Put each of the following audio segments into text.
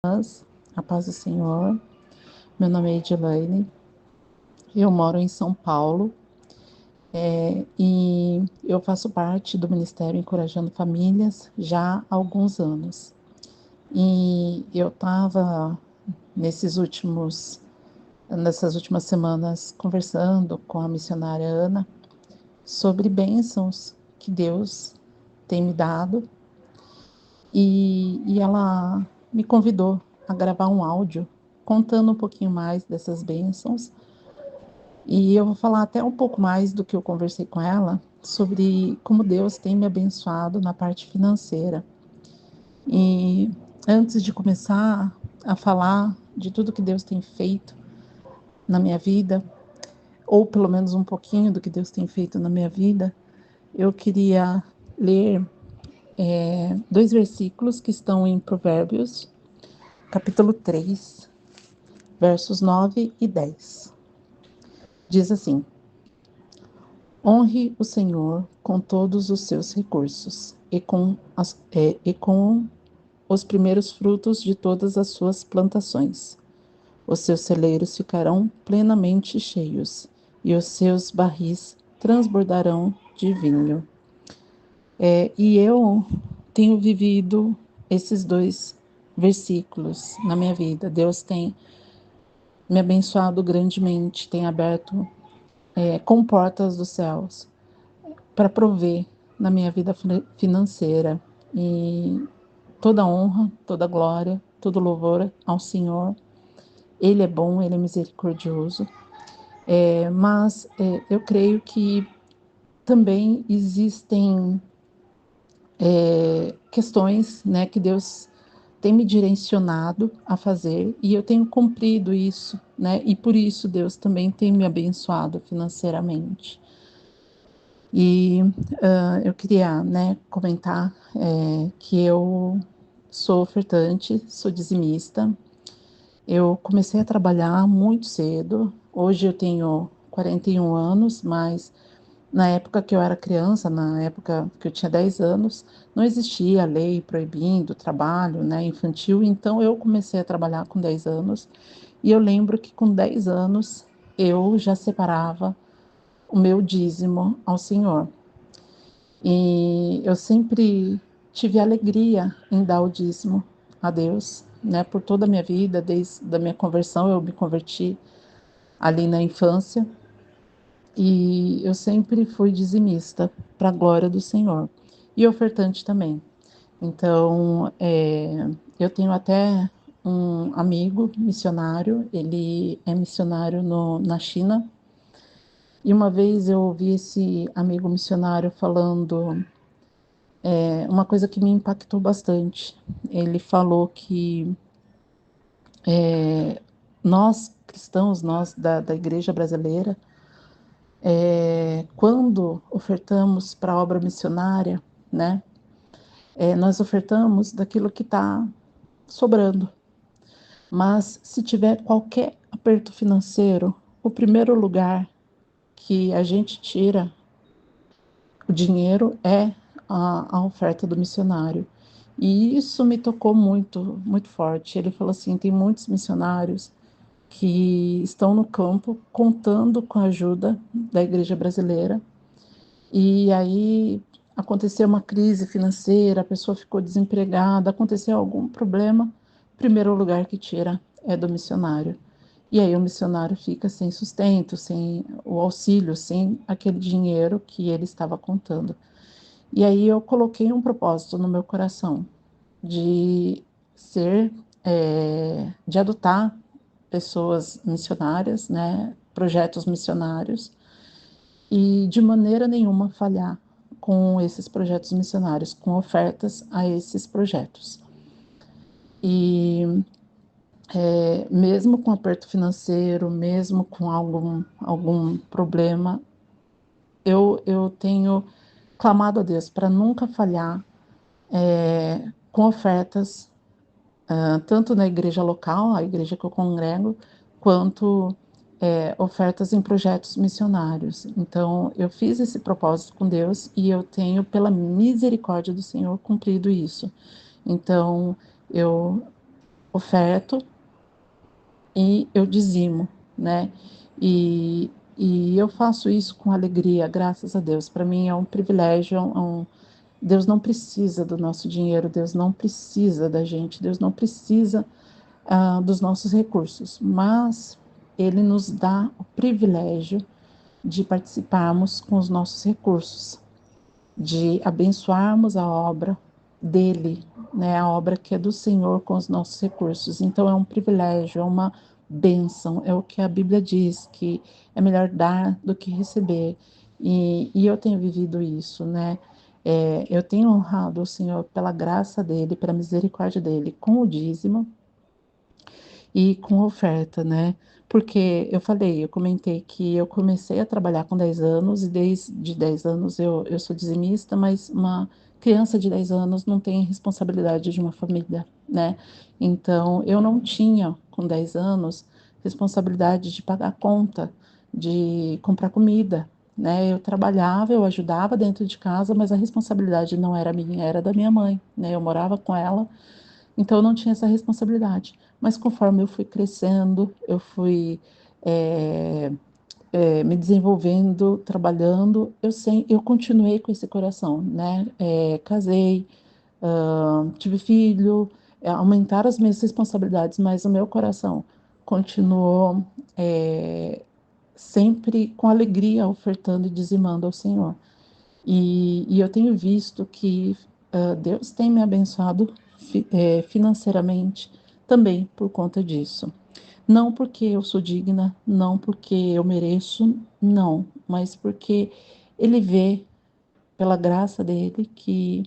A paz do Senhor. Meu nome é Edilaine, eu moro em São Paulo e eu faço parte do Ministério Encorajando Famílias já há alguns anos. E eu estava nessas últimas semanas conversando com a missionária Ana sobre bênçãos que Deus tem me dado e ela me convidou a gravar um áudio contando um pouquinho mais dessas bênçãos. E eu vou falar até um pouco mais do que eu conversei com ela sobre como Deus tem me abençoado na parte financeira. E antes de começar a falar de tudo que Deus tem feito na minha vida, ou pelo menos um pouquinho do que Deus tem feito na minha vida, eu queria ler dois versículos que estão em Provérbios, capítulo 3, versos 9 e 10. Diz assim: Honre o Senhor com todos os seus recursos e com os primeiros frutos de todas as suas plantações. Os seus celeiros ficarão plenamente cheios e os seus barris transbordarão de vinho. E eu tenho vivido esses dois versículos na minha vida. Deus tem me abençoado grandemente, tem aberto comportas dos céus para prover na minha vida financeira. E toda honra, toda glória, todo louvor ao Senhor. Ele é bom, Ele é misericordioso. Mas eu creio que também existem questões, né, que Deus tem me direcionado a fazer e eu tenho cumprido isso, né? E por isso Deus também tem me abençoado financeiramente. E eu queria, né, comentar que eu sou ofertante, sou dizimista. Eu comecei a trabalhar muito cedo. Hoje eu tenho 41 anos, mas na época que eu era criança, na época que eu tinha 10 anos, não existia lei proibindo o trabalho, né, infantil. Então eu comecei a trabalhar com 10 anos. E eu lembro que com 10 anos eu já separava o meu dízimo ao Senhor. E eu sempre tive alegria em dar o dízimo a Deus, né? Por toda a minha vida, desde a minha conversão, eu me converti ali na infância. E eu sempre fui dizimista para a glória do Senhor. E ofertante também. Então, eu tenho até um amigo missionário, ele é missionário na China. E uma vez eu ouvi esse amigo missionário falando uma coisa que me impactou bastante. Ele falou que nós cristãos, nós da igreja brasileira, quando ofertamos para a obra missionária, né, nós ofertamos daquilo que está sobrando. Mas se tiver qualquer aperto financeiro, o primeiro lugar que a gente tira o dinheiro é a oferta do missionário. E isso me tocou muito, muito forte. Ele falou assim: tem muitos missionários que estão no campo contando com a ajuda da igreja brasileira. E aí aconteceu uma crise financeira, a pessoa ficou desempregada, aconteceu algum problema, o primeiro lugar que tira é do missionário. E aí o missionário fica sem sustento, sem o auxílio, sem aquele dinheiro que ele estava contando. E aí eu coloquei um propósito no meu coração de ser, de adotar pessoas missionárias, né, projetos missionários, e de maneira nenhuma falhar com esses projetos missionários, com ofertas a esses projetos. E mesmo com aperto financeiro, mesmo com algum problema, eu tenho clamado a Deus para nunca falhar com ofertas, tanto na igreja local, a igreja que eu congrego, quanto ofertas em projetos missionários. Então, eu fiz esse propósito com Deus e eu tenho, pela misericórdia do Senhor, cumprido isso. Então, eu oferto e eu dizimo, né? E, e eu faço isso com alegria, graças a Deus. Para mim é um privilégio, Deus não precisa do nosso dinheiro, Deus não precisa da gente, Deus não precisa dos nossos recursos, mas Ele nos dá o privilégio de participarmos com os nossos recursos, de abençoarmos a obra dele, né, a obra que é do Senhor com os nossos recursos. Então é um privilégio, é uma bênção, é o que a Bíblia diz, que é melhor dar do que receber. E eu tenho vivido isso, né? Eu tenho honrado o Senhor pela graça dele, pela misericórdia dele, com o dízimo e com oferta, né? Porque eu comentei que eu comecei a trabalhar com 10 anos, e desde 10 anos eu sou dizimista, mas uma criança de 10 anos não tem responsabilidade de uma família, né? Então, eu não tinha, com 10 anos, responsabilidade de pagar conta, de comprar comida, né? Eu trabalhava, eu ajudava dentro de casa, mas a responsabilidade não era minha, era da minha mãe, né? Eu morava com ela, então, eu não tinha essa responsabilidade. Mas conforme eu fui crescendo, eu fui é, me desenvolvendo, trabalhando, eu continuei com esse coração, né? Casei, tive filho, aumentaram as minhas responsabilidades, mas o meu coração continuou sempre com alegria ofertando e dizimando ao Senhor. E eu tenho visto que Deus tem me abençoado financeiramente também por conta disso. Não porque eu sou digna, não porque eu mereço, não, mas porque Ele vê, pela graça dele, que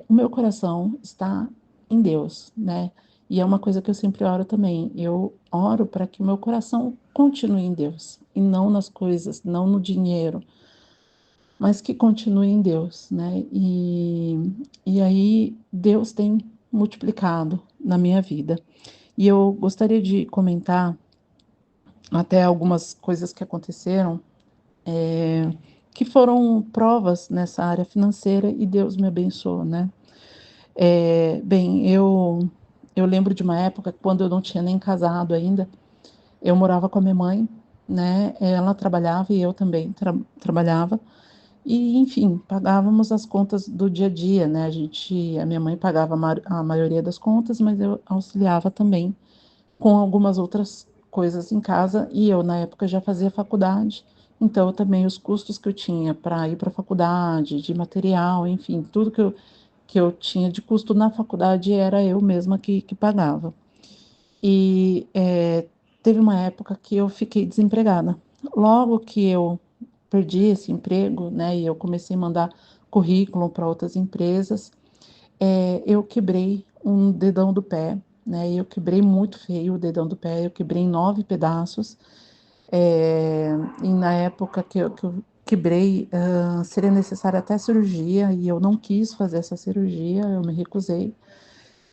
o meu coração está em Deus, né? E é uma coisa que eu sempre oro também. Eu oro para que o meu coração continue em Deus e não nas coisas, não no dinheiro, mas que continue em Deus, né? E aí Deus tem multiplicado na minha vida. E eu gostaria de comentar até algumas coisas que aconteceram, que foram provas nessa área financeira e Deus me abençoou, né? Bem, eu lembro de uma época quando eu não tinha nem casado ainda, eu morava com a minha mãe, né? Ela trabalhava e eu também trabalhava. E, enfim, pagávamos as contas do dia a dia, né? A minha mãe pagava a maioria das contas, mas eu auxiliava também com algumas outras coisas em casa. E eu, na época, já fazia faculdade, então também os custos que eu tinha para ir para a faculdade, de material, enfim, tudo que eu tinha de custo na faculdade era eu mesma que pagava. E teve uma época que eu fiquei desempregada. Logo que eu perdi esse emprego, né, e eu comecei a mandar currículo para outras empresas, eu quebrei um dedão do pé, né, e eu quebrei muito feio o dedão do pé, eu quebrei em 9 pedaços, e na época que eu quebrei, seria necessária até cirurgia, e eu não quis fazer essa cirurgia, eu me recusei.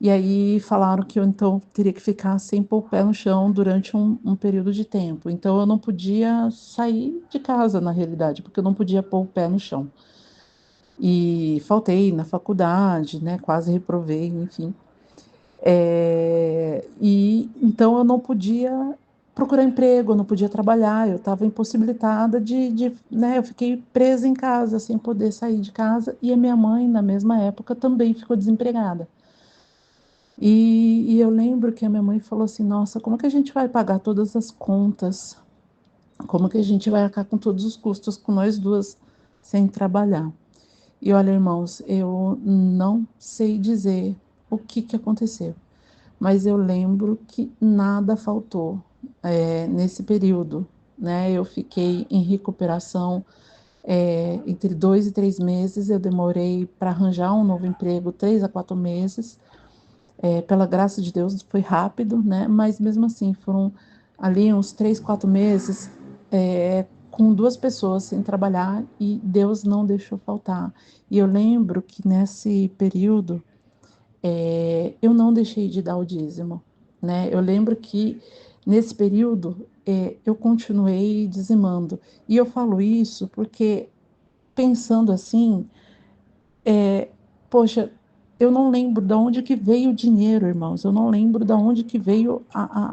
E aí falaram que eu então teria que ficar sem pôr o pé no chão durante um período de tempo. Então eu não podia sair de casa, na realidade, porque eu não podia pôr o pé no chão. E faltei na faculdade, né? Quase reprovei, enfim. E então eu não podia procurar emprego, eu não podia trabalhar, eu estava impossibilitada né? Eu fiquei presa em casa, sem poder sair de casa. E a minha mãe, na mesma época, também ficou desempregada. E eu lembro que a minha mãe falou assim: Nossa, como que a gente vai pagar todas as contas? Como que a gente vai arcar com todos os custos com nós duas sem trabalhar? E olha, irmãos, eu não sei dizer o que aconteceu, mas eu lembro que nada faltou nesse período, né? Eu fiquei em recuperação entre 2 e 3 meses. Eu demorei para arranjar um novo emprego 3 a 4 meses. Pela graça de Deus, foi rápido, né? Mas mesmo assim, foram ali uns 3, 4 meses com 2 pessoas sem trabalhar e Deus não deixou faltar. E eu lembro que nesse período eu não deixei de dar o dízimo, né? Eu lembro que nesse período eu continuei dizimando. E eu falo isso porque pensando assim, poxa. eu não lembro de onde que veio o dinheiro, irmãos. Eu não lembro de onde que veio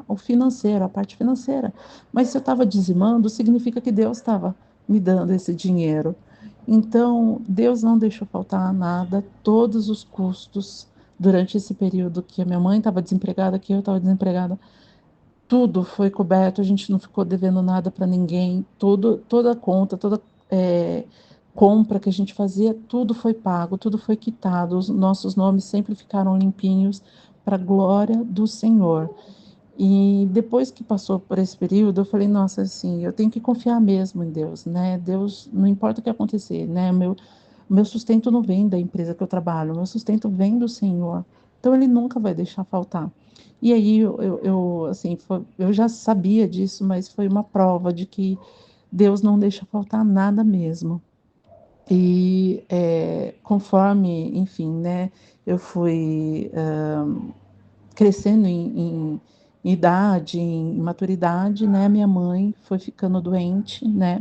o financeiro, a parte financeira. Mas se eu estava dizimando, significa que Deus estava me dando esse dinheiro. Então, Deus não deixou faltar nada, todos os custos durante esse período que a minha mãe estava desempregada, que eu estava desempregada, tudo foi coberto, a gente não ficou devendo nada para ninguém, toda a conta, toda é, compra que a gente fazia, tudo foi pago, tudo foi quitado, os nossos nomes sempre ficaram limpinhos para a glória do Senhor. E depois que passou por esse período, eu falei, nossa, assim, eu tenho que confiar mesmo em Deus, né? Deus, não importa o que acontecer, né? Meu sustento não vem da empresa que eu trabalho, meu sustento vem do Senhor. Então, Ele nunca vai deixar faltar. E aí, assim, eu já sabia disso, mas foi uma prova de que Deus não deixa faltar nada mesmo. E conforme, enfim, né, eu fui crescendo em idade, em maturidade, né, minha mãe foi ficando doente, né,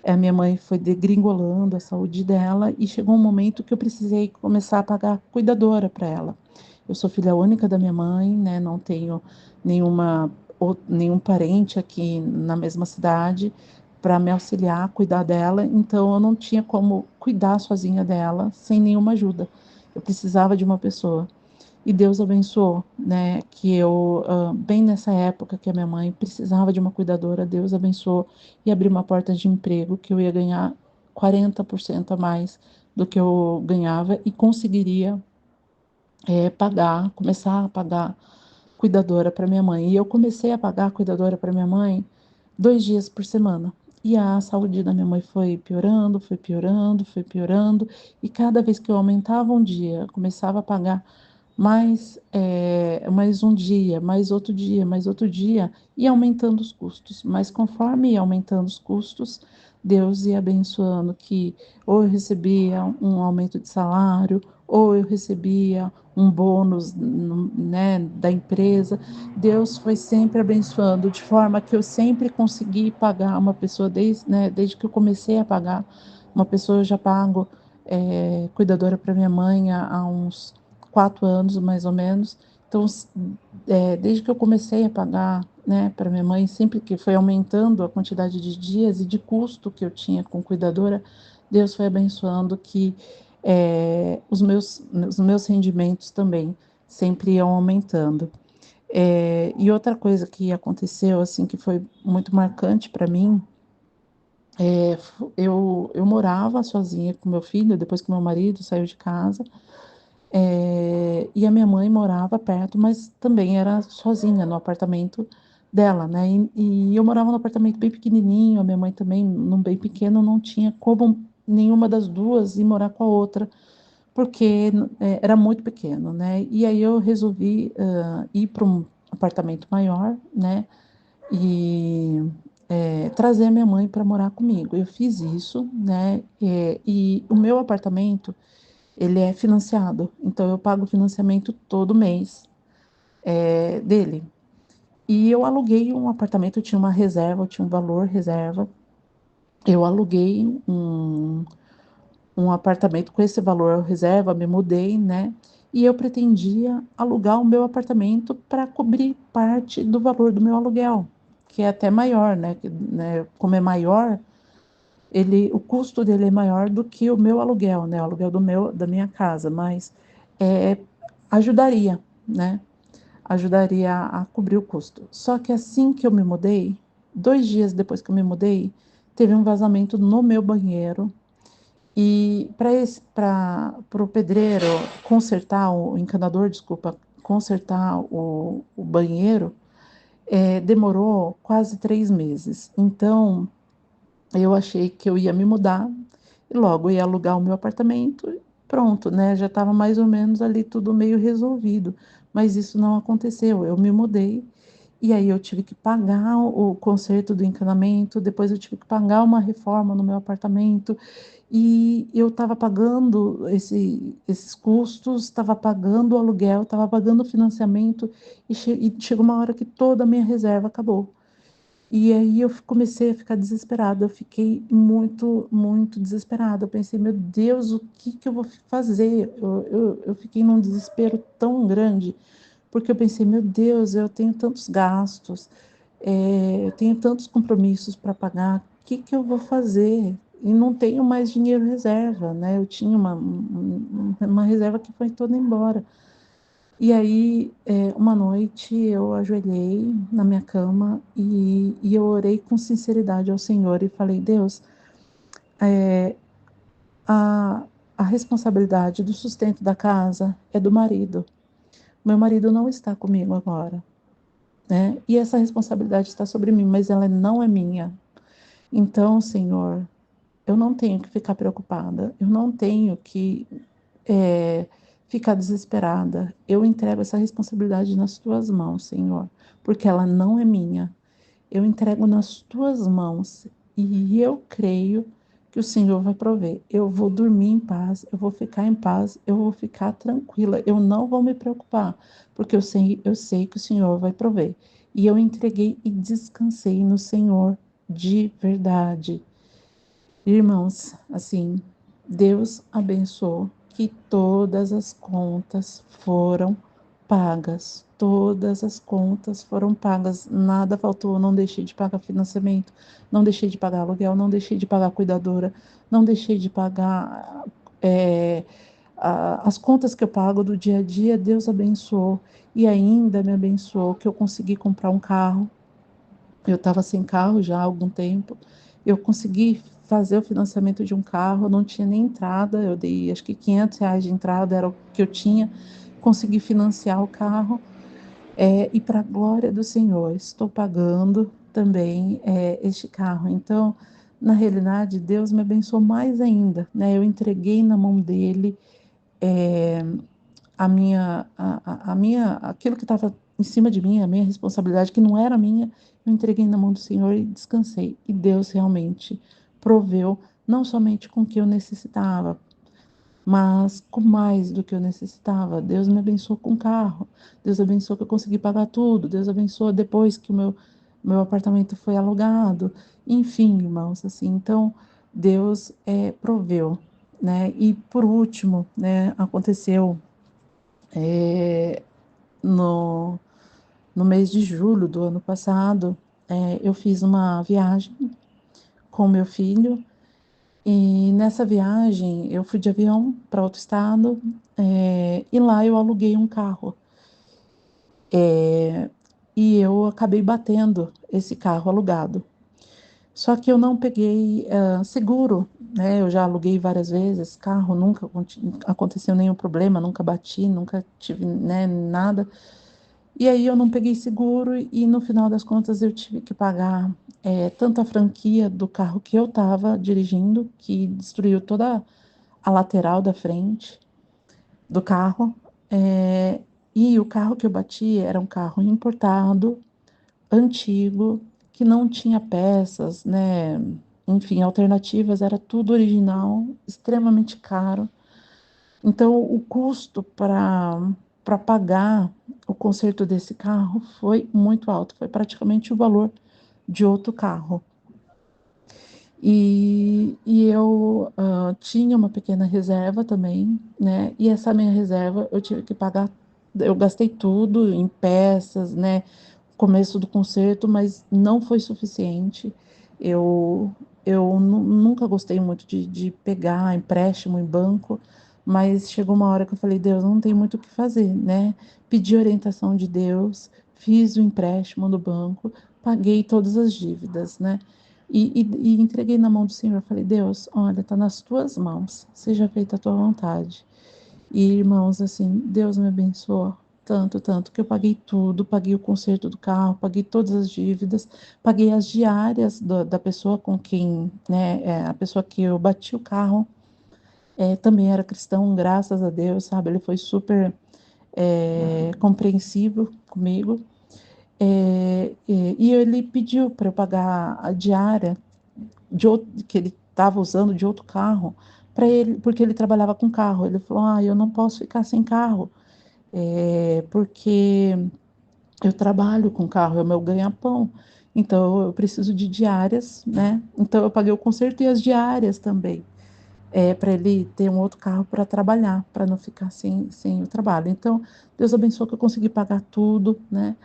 a minha mãe foi degringolando a saúde dela e chegou um momento que eu precisei começar a pagar cuidadora para ela. Eu sou filha única da minha mãe, né? Não tenho nenhum parente aqui na mesma cidade para me auxiliar, cuidar dela, então eu não tinha como cuidar sozinha dela sem nenhuma ajuda. Eu precisava de uma pessoa. E Deus abençoou, né? Que eu, bem nessa época que a minha mãe precisava de uma cuidadora, Deus abençoou e abriu uma porta de emprego que eu ia ganhar 40% a mais do que eu ganhava e conseguiria começar a pagar cuidadora para minha mãe. E eu comecei a pagar cuidadora para minha mãe 2 dias por semana. E a saúde da minha mãe foi piorando, foi piorando, foi piorando. E cada vez que eu aumentava um dia, começava a pagar mais um dia, mais outro dia, e aumentando os custos. Mas conforme ia aumentando os custos, Deus ia abençoando que ou eu recebia um aumento de salário, ou eu recebia um bônus, né, da empresa. Deus foi sempre abençoando, de forma que eu sempre consegui pagar uma pessoa, desde que eu comecei a pagar, uma pessoa eu já pago cuidadora para minha mãe há uns 4 anos, mais ou menos. Então, desde que eu comecei a pagar, né, para minha mãe, sempre que foi aumentando a quantidade de dias e de custo que eu tinha com cuidadora, Deus foi abençoando que os meus rendimentos também sempre iam aumentando. E outra coisa que aconteceu, assim, que foi muito marcante para mim, eu morava sozinha com meu filho, depois que meu marido saiu de casa, e a minha mãe morava perto, mas também era sozinha no apartamento dela, né? E eu morava num apartamento bem pequenininho, a minha mãe também, num bem pequeno, não tinha como nenhuma das duas ir morar com a outra, porque era muito pequeno, né? E aí eu resolvi ir para um apartamento maior, né? E trazer a minha mãe para morar comigo. Eu fiz isso, né? E o meu apartamento ele é financiado, então eu pago o financiamento todo mês dele. E eu aluguei um apartamento, eu tinha uma reserva, eu tinha um valor reserva. Eu aluguei um apartamento com esse valor reserva, me mudei, né? E eu pretendia alugar o meu apartamento para cobrir parte do valor do meu aluguel, que é até maior, né? Como é maior, o custo dele é maior do que o meu aluguel, né? O aluguel da minha casa, mas é, ajudaria, né? Ajudaria a cobrir o custo. Só que assim que eu me mudei, 2 dias depois que eu me mudei, teve um vazamento no meu banheiro. E para o pedreiro consertar, o encanador, desculpa, consertar o banheiro, demorou quase 3 meses. Então, eu achei que eu ia me mudar e logo ia alugar o meu apartamento e pronto, né? Já estava mais ou menos ali tudo meio resolvido. Mas isso não aconteceu. Eu me mudei e aí eu tive que pagar o conserto do encanamento, depois eu tive que pagar uma reforma no meu apartamento e eu estava pagando esses custos, estava pagando o aluguel, estava pagando o financiamento e chegou uma hora que toda a minha reserva acabou. E aí eu comecei a ficar desesperada, eu fiquei muito, muito desesperada. Eu pensei, meu Deus, o que que eu vou fazer? Eu fiquei num desespero tão grande, porque eu pensei, meu Deus, eu tenho tantos gastos, eu tenho tantos compromissos para pagar, o que que eu vou fazer? E não tenho mais dinheiro reserva, né? Eu tinha uma reserva que foi toda embora. E aí, uma noite, eu ajoelhei na minha cama e eu orei com sinceridade ao Senhor e falei, Deus, a, a responsabilidade do sustento da casa é do marido. Meu marido não está comigo agora, né? E essa responsabilidade está sobre mim, mas ela não é minha. Então, Senhor, eu não tenho que ficar preocupada, eu não tenho que é, ficar desesperada. Eu entrego essa responsabilidade nas tuas mãos, Senhor, porque ela não é minha. Eu entrego nas tuas mãos e eu creio que o Senhor vai prover. Eu vou dormir em paz, eu vou ficar em paz, eu vou ficar tranquila, eu não vou me preocupar, porque eu sei que o Senhor vai prover. E eu entreguei e descansei no Senhor de verdade. Irmãos, assim, Deus abençoou que todas as contas foram pagas. Todas as contas foram pagas, nada faltou, não deixei de pagar financiamento, não deixei de pagar aluguel, não deixei de pagar cuidadora, não deixei de pagar as contas que eu pago do dia a dia, Deus abençoou e ainda me abençoou que eu consegui comprar um carro. Eu estava sem carro já há algum tempo. Eu consegui fazer o financiamento de um carro, não tinha nem entrada, eu dei acho que R$ 500 de entrada, era o que eu tinha. Consegui financiar o carro, e para a glória do Senhor, estou pagando também este carro. Então, na realidade, Deus me abençoou mais ainda, né? Eu entreguei na mão dele, é, aquilo que estava em cima de mim, a minha responsabilidade, que não era minha, eu entreguei na mão do Senhor e descansei. E Deus realmente proveu, não somente com o que eu necessitava, mas com mais do que eu necessitava. Deus me abençoou com carro, Deus abençoou que eu consegui pagar tudo, Deus abençoou depois que o meu apartamento foi alugado. Enfim, irmãos, assim, então Deus proveu, né? E por último, né, aconteceu é, no, no mês de julho do ano passado, eu fiz uma viagem com meu filho e nessa viagem eu fui de avião para outro estado, e lá eu aluguei um carro. E eu acabei batendo esse carro alugado. Só que eu não peguei seguro, né? Eu já aluguei várias vezes carro, nunca aconteceu nenhum problema, nunca bati, nunca tive, né, nada. E aí eu não peguei seguro e no final das contas eu tive que pagar tanto a franquia do carro que eu estava dirigindo, que destruiu toda a lateral da frente do carro, e o carro que eu bati era um carro importado, antigo, que não tinha peças, né? Enfim, alternativas, era tudo original, extremamente caro. Então, o custo para pagar o conserto desse carro foi muito alto, foi praticamente o valor de outro carro. E eu tinha uma pequena reserva também, né? E essa minha reserva eu tive que pagar, eu gastei tudo em peças, né? Começo do conserto, mas não foi suficiente. Eu, eu nunca gostei muito de pegar empréstimo em banco, mas chegou uma hora que eu falei, Deus, não tem muito o que fazer, né? Pedi orientação de Deus, fiz o empréstimo no banco, paguei todas as dívidas, né? E entreguei na mão do Senhor. Falei, Deus, olha, tá nas tuas mãos, seja feita a tua vontade. E, irmãos, assim, Deus me abençoou tanto, tanto, que eu paguei tudo, paguei o conserto do carro, paguei todas as dívidas, paguei as diárias da pessoa com quem, né, a pessoa que eu bati o carro, também era cristão, graças a Deus, sabe? Ele foi super compreensivo comigo. E ele pediu para eu pagar a diária que ele estava usando de outro carro para ele, porque ele trabalhava com carro. Ele falou: "Ah, eu não posso ficar sem carro, porque eu trabalho com carro, é o meu ganha-pão. Então eu preciso de diárias, né? Então eu paguei o conserto e as diárias também, para ele ter um outro carro para trabalhar, para não ficar sem o trabalho. Então Deus abençoou que eu consegui pagar tudo, né?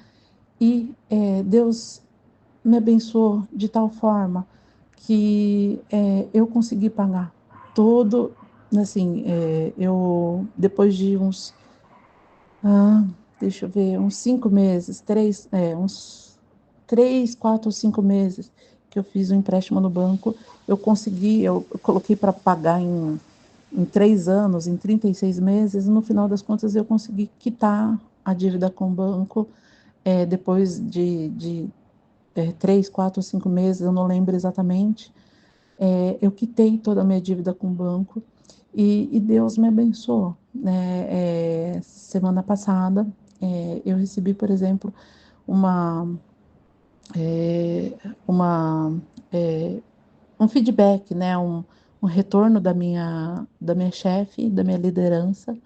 E Deus me abençoou de tal forma que eu consegui pagar todo, assim, eu depois de ah, deixa eu ver, uns 5 meses, uns 3, 4 ou 5 meses que eu fiz um empréstimo no banco, eu coloquei para pagar em 3 anos, em 36 meses, no final das contas eu consegui quitar a dívida com o banco, depois de 3, 4, 5 meses, eu não lembro exatamente, eu quitei toda a minha dívida com o banco e Deus me abençoou, né? Semana passada, eu recebi, por exemplo, uma, é, uma, é, um feedback, né? Um retorno da minha chefe, da minha liderança,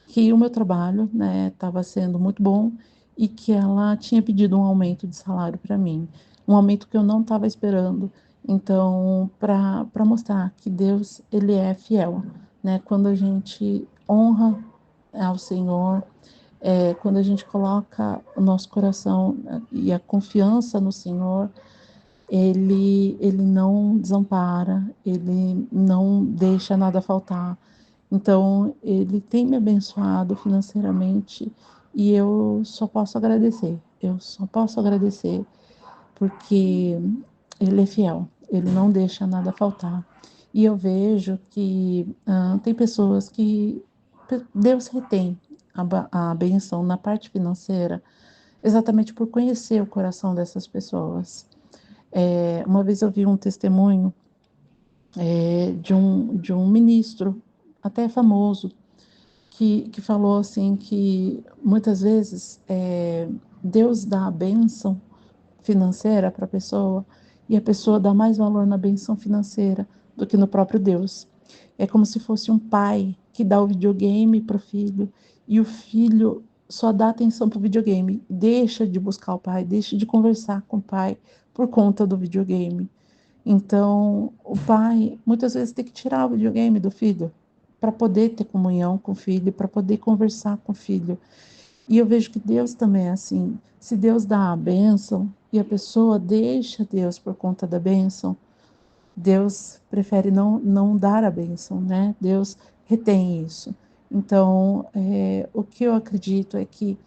que o meu trabalho, né, estava sendo muito bom e que ela tinha pedido um aumento de salário para mim, um aumento que eu não estava esperando. Então, para mostrar que Deus, ele é fiel, né? Quando a gente honra ao Senhor, quando a gente coloca o nosso coração e a confiança no Senhor, ele não desampara, ele não deixa nada faltar. Então, ele tem me abençoado financeiramente e eu só posso agradecer. Eu só posso agradecer porque ele é fiel, ele não deixa nada faltar. E eu vejo que tem pessoas que Deus retém a benção na parte financeira exatamente por conhecer o coração dessas pessoas. Uma vez eu vi um testemunho de um ministro, até famoso, que falou assim que muitas vezes Deus dá a bênção financeira para a pessoa e a pessoa dá mais valor na bênção financeira do que no próprio Deus. É como se fosse um pai que dá o videogame para o filho e o filho só dá atenção para o videogame, deixa de buscar o pai, deixa de conversar com o pai por conta do videogame. Então, o pai muitas vezes tem que tirar o videogame do filho para poder ter comunhão com o filho, para poder conversar com o filho. E eu vejo que Deus também é assim. Se Deus dá a bênção e a pessoa deixa Deus por conta da bênção, Deus prefere não dar a bênção, né? Deus retém isso. Então, o que eu acredito é que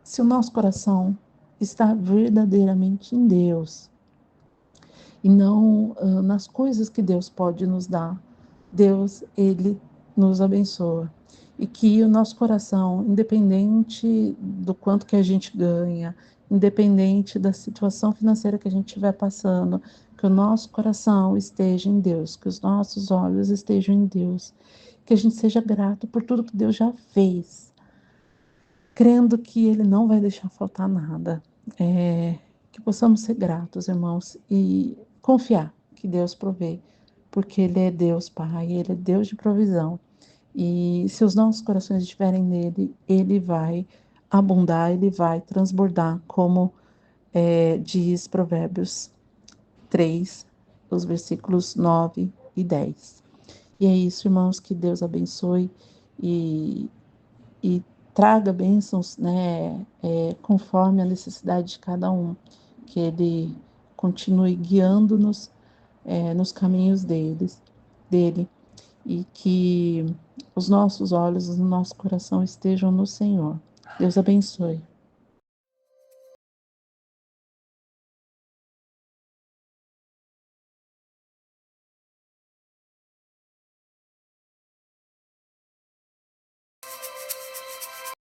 se o nosso coração está verdadeiramente em Deus, e não nas coisas que Deus pode nos dar. Deus, ele nos abençoa. E que o nosso coração, independente do quanto que a gente ganha, independente da situação financeira que a gente estiver passando, que o nosso coração esteja em Deus, que os nossos olhos estejam em Deus, que a gente seja grato por tudo que Deus já fez, crendo que Ele não vai deixar faltar nada. Que possamos ser gratos, irmãos, e confiar que Deus provê, porque Ele é Deus Pai, Ele é Deus de provisão. E se os nossos corações estiverem nele, Ele vai abundar, Ele vai transbordar, como diz Provérbios 3, os versículos 9 e 10. E é isso, irmãos, que Deus abençoe e traga bênçãos, né, conforme a necessidade de cada um, que Ele continue guiando-nos nos caminhos dele, e que os nossos olhos, o nosso coração estejam no Senhor. Deus abençoe.